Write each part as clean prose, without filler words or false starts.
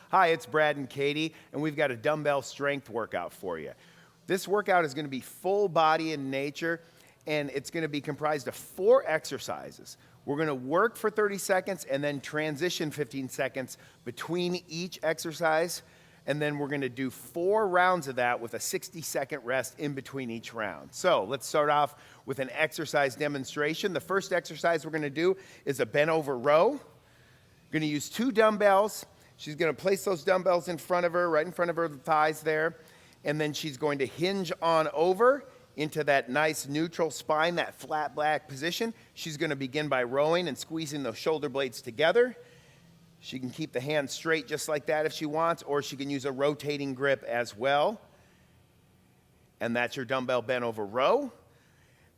Hi, it's Brad and Katie, and we've got a dumbbell strength workout for you. This workout is going to be full body in nature, and it's going to be comprised of 4 exercises. We're going to work for 30 seconds and then transition 15 seconds between each exercise, and then we're going to do 4 rounds of that with a 60-second rest in between each round. So let's start off with an exercise demonstration. The first exercise we're going to do is a bent over row. We're going to use 2 dumbbells. She's going to place those dumbbells in front of her, right in front of her thighs there, and then she's going to hinge on over into that nice neutral spine, that flat back position. She's going to begin by rowing and squeezing those shoulder blades together. She can keep the hands straight just like that if she wants, or she can use a rotating grip as well. And that's your dumbbell bent over row.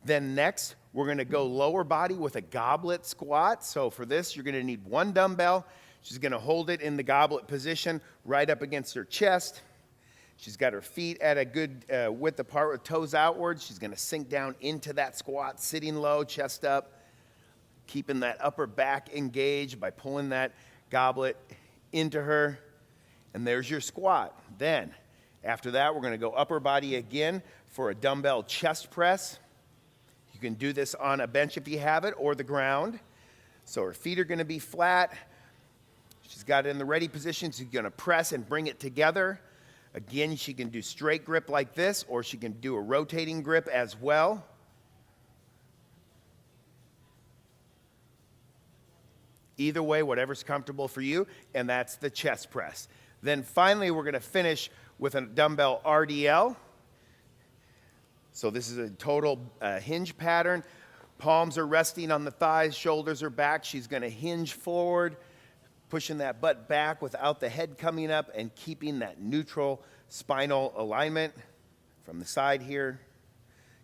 Then next, we're going to go lower body with a goblet squat. So for this, you're going to need 1 dumbbell. She's going to hold it in the goblet position right up against her chest. She's got her feet at a good width apart with toes outward. She's going to sink down into that squat, sitting low, chest up, keeping that upper back engaged by pulling that goblet into her. And there's your squat. Then, after that, we're going to go upper body again for a dumbbell chest press. You can do this on a bench if you have it, or the ground. So her feet are going to be flat. She's got it in the ready position. She's going to press and bring it together. Again, she can do straight grip like this, or she can do a rotating grip as well. Either way, whatever's comfortable for you, and that's the chest press. Then finally, we're going to finish with a dumbbell RDL. So this is a total hinge pattern. Palms are resting on the thighs, shoulders are back. She's going to hinge forward, pushing that butt back without the head coming up and keeping that neutral spinal alignment from the side here,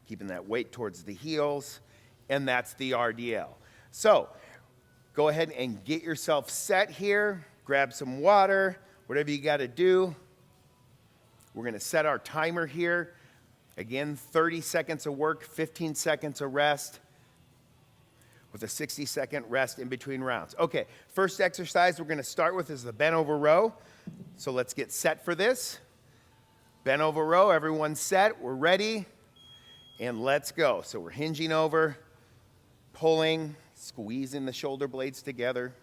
keeping that weight towards the heels, and that's the RDL. So go ahead and get yourself set here, grab some water, whatever you got to do. We're going to set our timer here. Again, 30 seconds of work, 15 seconds of rest, with a 60-second rest in between rounds. Okay, first exercise we're going to start with is the bent over row. So let's get set for this. Bent over row, everyone's set, we're ready, and let's go. So we're hinging over, pulling, squeezing the shoulder blades together,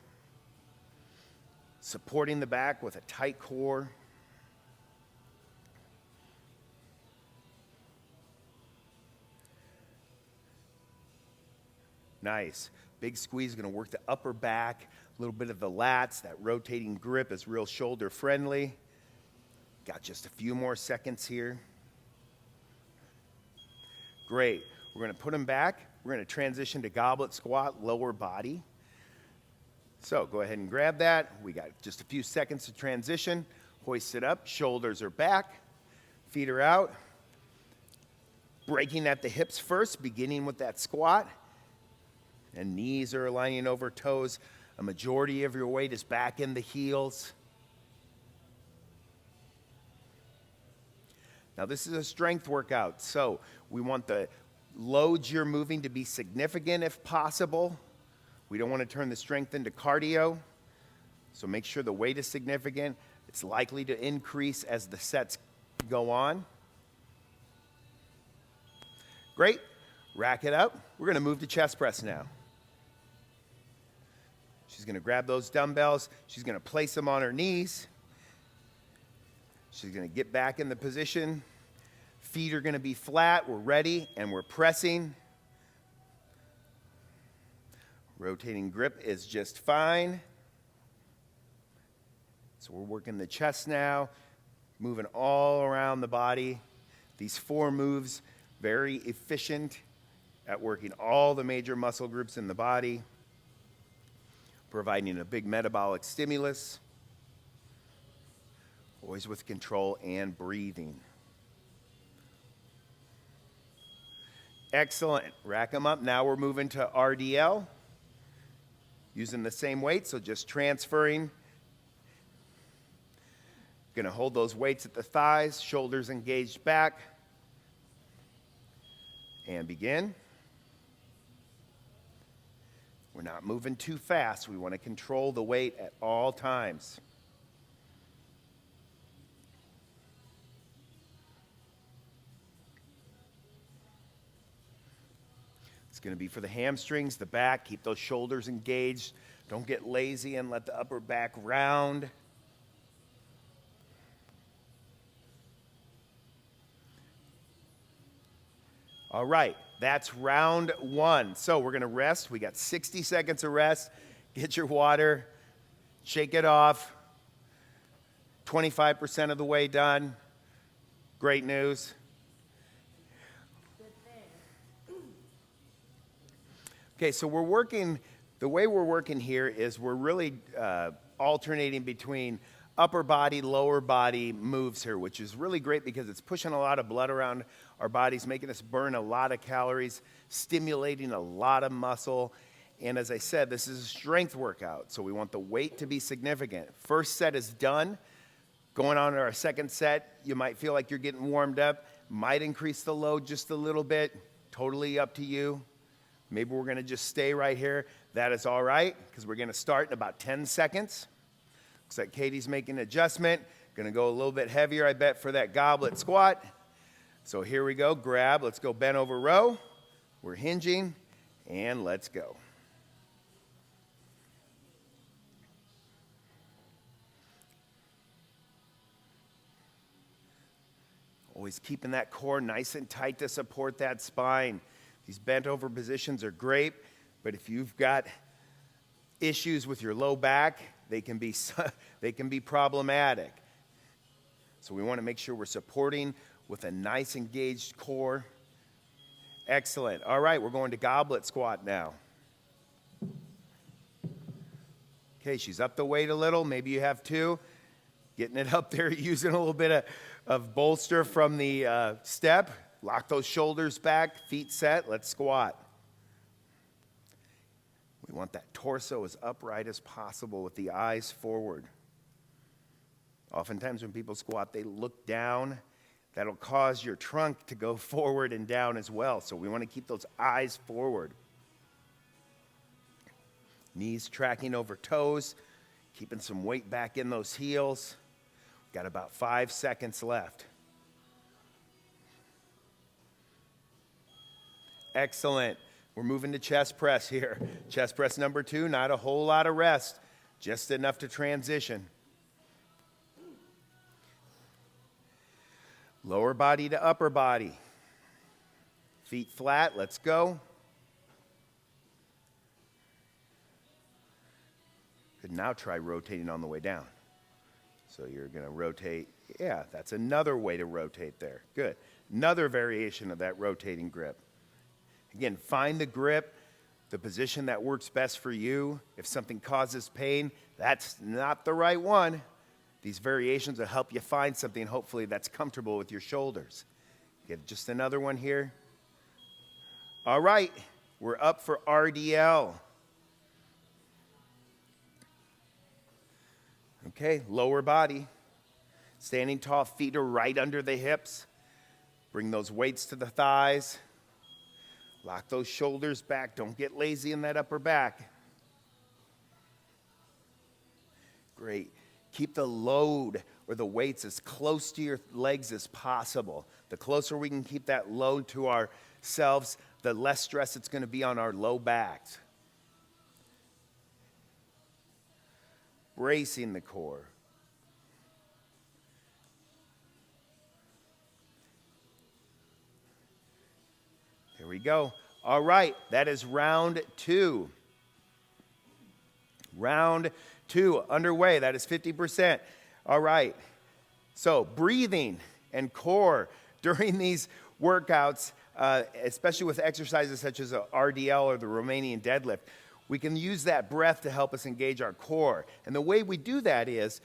supporting the back with a tight core. Nice. Big squeeze, going to work the upper back, a little bit of the lats. That rotating grip is real shoulder friendly. Got just a few more seconds here. Great. We're going to put them back. We're going to transition to goblet squat, lower body. So go ahead and grab that. We got just a few seconds to transition. Hoist it up. Shoulders are back. Feet are out. Breaking at the hips first, beginning with that squat. And knees are aligning over toes. A majority of your weight is back in the heels. Now this is a strength workout, so we want the loads you're moving to be significant if possible. We don't want to turn the strength into cardio, so make sure the weight is significant. It's likely to increase as the sets go on. Great, rack it up. We're going to move to chest press now. She's going to grab those dumbbells. She's going to place them on her knees. She's going to get back in the position. Feet are going to be flat. We're ready, and we're pressing. Rotating grip is just fine. So we're working the chest now, moving all around the body. These 4 moves, very efficient at working all the major muscle groups in the body, providing a big metabolic stimulus, always with control and breathing. Excellent. Rack them up. Now we're moving to RDL, using the same weight, so just transferring. Going to hold those weights at the thighs, shoulders engaged back, and begin. We're not moving too fast. We want to control the weight at all times. going to be for the hamstrings, the back. Keep those shoulders engaged. Don't get lazy and let the upper back round. All right, that's round one. So we're going to rest. We got 60 seconds of rest. Get your water. Shake it off. 25% of the way done. Great news. Okay, so we're working, the way we're working here is we're really alternating between upper body, lower body moves here, which is really great because it's pushing a lot of blood around our bodies, making us burn a lot of calories, stimulating a lot of muscle. And as I said, this is a strength workout, so we want the weight to be significant. First set is done. Going on to our second set, you might feel like you're getting warmed up, might increase the load just a little bit, totally up to you. Maybe we're going to just stay right here. That is all right, because we're going to start in about 10 seconds. Looks like Katie's making an adjustment. Going to go a little bit heavier, I bet, for that goblet squat. So here we go. Grab. Let's go bent over row. We're hinging, and let's go. Always keeping that core nice and tight to support that spine. These bent over positions are great, but if you've got issues with your low back, they can be problematic. So we want to make sure we're supporting with a nice engaged core. Excellent. All right, we're going to goblet squat now. Okay, she's up the weight a little. Maybe you have two. Getting it up there, using a little bit of bolster from the step. Lock those shoulders back, feet set. Let's squat. We want that torso as upright as possible with the eyes forward. Oftentimes when people squat, they look down. That'll cause your trunk to go forward and down as well. So we want to keep those eyes forward. Knees tracking over toes, keeping some weight back in those heels. Got about 5 seconds left. Excellent. We're moving to chest press here. Chest press number 2, not a whole lot of rest, just enough to transition. Lower body to upper body. Feet flat, let's go. Could now try rotating on the way down. So you're going to rotate. Yeah, that's another way to rotate there. Good. Another variation of that rotating grip. Again, find the grip, the position that works best for you. If something causes pain, that's not the right one. These variations will help you find something, hopefully, that's comfortable with your shoulders. Get just another one here. All right, we're up for RDL. Okay, lower body. Standing tall, feet are right under the hips. Bring those weights to the thighs. Lock those shoulders back. Don't get lazy in that upper back. Great. Keep the load or the weights as close to your legs as possible. The closer we can keep that load to ourselves, the less stress it's going to be on our low backs. Bracing the core. There we go. All right, that is round 2. Round 2 underway. That is 50%. All right. So breathing and core during these workouts, especially with exercises such as a RDL or the Romanian deadlift, we can use that breath to help us engage our core. And the way we do that is,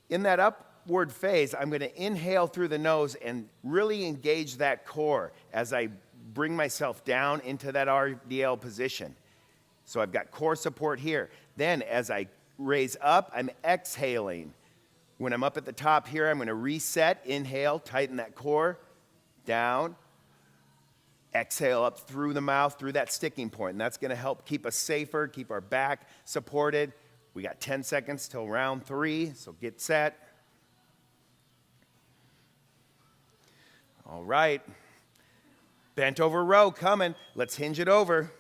in that upward phase, I'm going to inhale through the nose and really engage that core as I bring myself down into that RDL position. So I've got core support here. Then as I raise up, I'm exhaling. When I'm up at the top here, I'm going to reset, inhale, tighten that core, down, exhale up through the mouth, through that sticking point. And that's going to help keep us safer, keep our back supported. We got 10 seconds till round 3, so get set. All right. Bent over row coming. Let's hinge it over.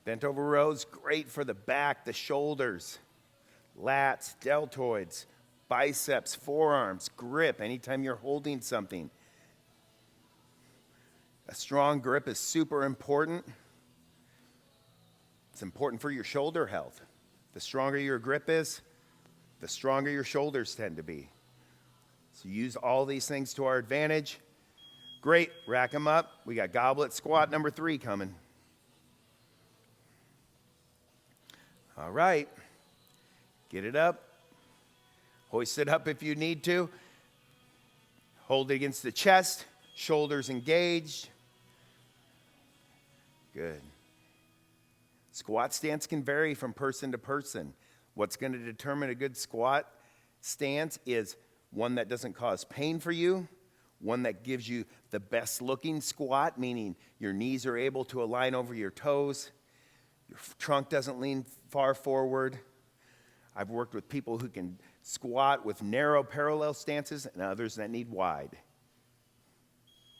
Bent over rows, great for the back, the shoulders, lats, deltoids, biceps, forearms, grip, anytime you're holding something. A strong grip is super important. It's important for your shoulder health. The stronger your grip is, the stronger your shoulders tend to be. So use all these things to our advantage. Great, rack them up. We got Goblet Squat number 3 coming. All right, get it up. Hoist it up if you need to. Hold it against the chest, shoulders engaged. Good. Squat stance can vary from person to person. What's going to determine a good squat stance is one that doesn't cause pain for you, one that gives you the best looking squat, meaning your knees are able to align over your toes, your trunk doesn't lean far forward. I've worked with people who can squat with narrow parallel stances and others that need wide.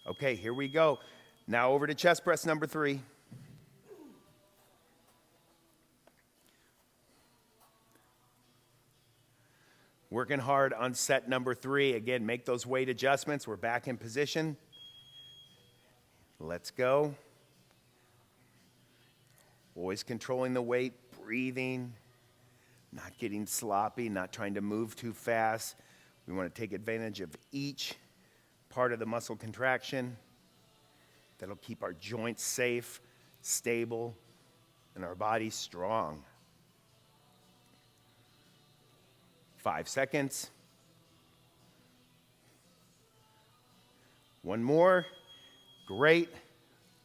Okay, here we go. Now over to chest press number 3. Working hard on set number 3. Again, make those weight adjustments. We're back in position. Let's go. Always controlling the weight, breathing, not getting sloppy, not trying to move too fast. We want to take advantage of each part of the muscle contraction. That'll keep our joints safe, stable, and our body strong. 5 seconds. One more. Great.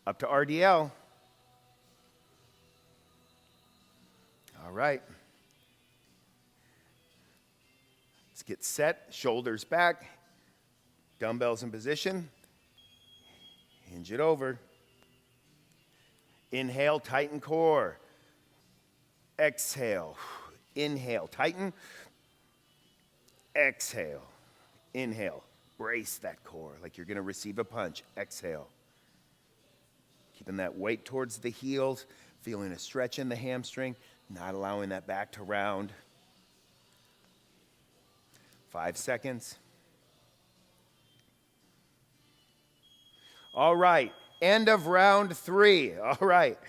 Up to RDL. All right. Let's get set. Shoulders back. Dumbbells in position. Hinge it over. Inhale, tighten core. Exhale. Inhale, tighten. Exhale. Inhale. Brace that core like you're going to receive a punch. Exhale. Keeping that weight towards the heels, feeling a stretch in the hamstring, not allowing that back to round. 5 seconds. All right. End of round 3. All right.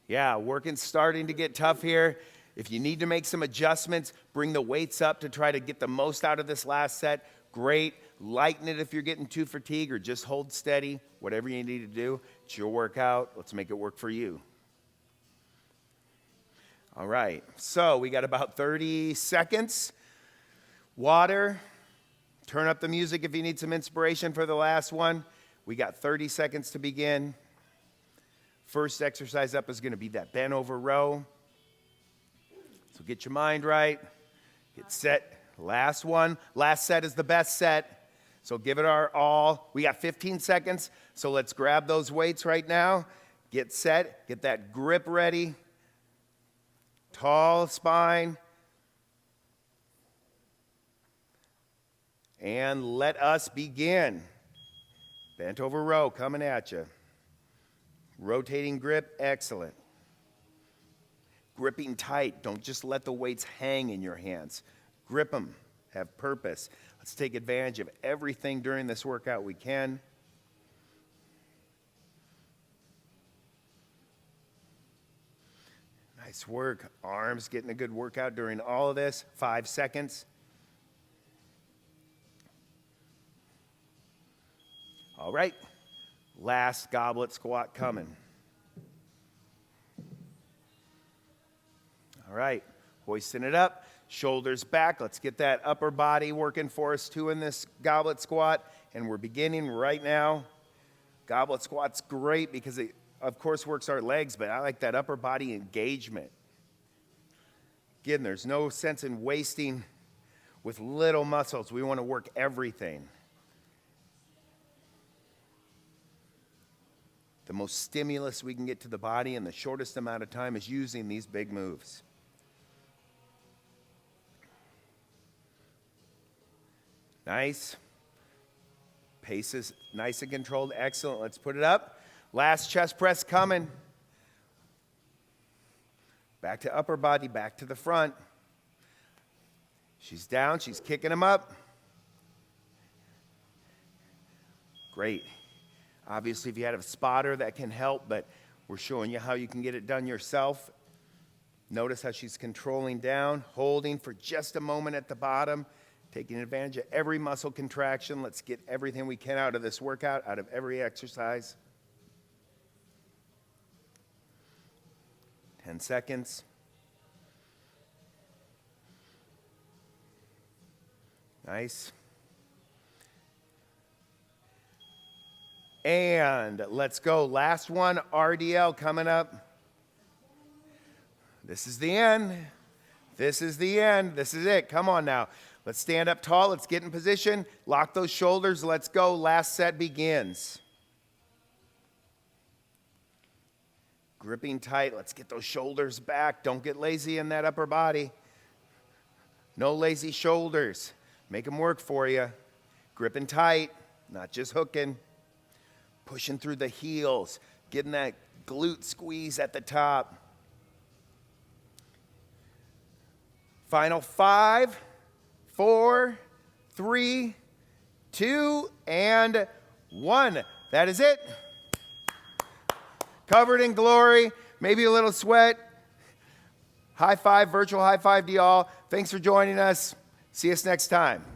Yeah, working starting to get tough here. If you need to make some adjustments, bring the weights up to try to get the most out of this last set. Great. Lighten it if you're getting too fatigued, or just hold steady. Whatever you need to do, it's your workout. Let's make it work for you. All right. So we got about 30 seconds. Water. Turn up the music if you need some inspiration for the last one. We got 30 seconds to begin. First exercise up is going to be that bent over row. So get your mind right. Get set. Last one. Last set is the best set. So give it our all. We got 15 seconds. So let's grab those weights right now. Get set. Get that grip ready. Tall spine. And let us begin. Bent over row coming at you. Rotating grip. Excellent. Gripping tight. Don't just let the weights hang in your hands. Grip them. Have purpose. Let's take advantage of everything during this workout we can. Nice work. Arms getting a good workout during all of this. 5 seconds. All right. Last goblet squat coming. All right, hoisting it up, shoulders back. Let's get that upper body working for us too in this goblet squat. And we're beginning right now. Goblet squat's great because it, of course, works our legs, but I like that upper body engagement. Again, there's no sense in wasting with little muscles. We want to work everything. The most stimulus we can get to the body in the shortest amount of time is using these big moves. Nice. Pace is nice and controlled. Excellent. Let's put it up. Last chest press coming. Back to upper body, back to the front. She's down, she's kicking them up. Great. Obviously, if you had a spotter, that can help, but we're showing you how you can get it done yourself. Notice how she's controlling down, holding for just a moment at the bottom, taking advantage of every muscle contraction. Let's get everything we can out of this workout, out of every exercise. 10 seconds. Nice. And let's go. Last one, RDL coming up. This is the end. This is the end. This is it. Come on now. Let's stand up tall. Let's get in position. Lock those shoulders. Let's go. Last set begins. Gripping tight. Let's get those shoulders back. Don't get lazy in that upper body. No lazy shoulders. Make them work for you. Gripping tight, not just hooking. Pushing through the heels. Getting that glute squeeze at the top. Final 5, 4, 3, 2, and 1. That is it. Covered in glory, maybe a little sweat. High five, virtual high five to y'all. Thanks for joining us. See us next time.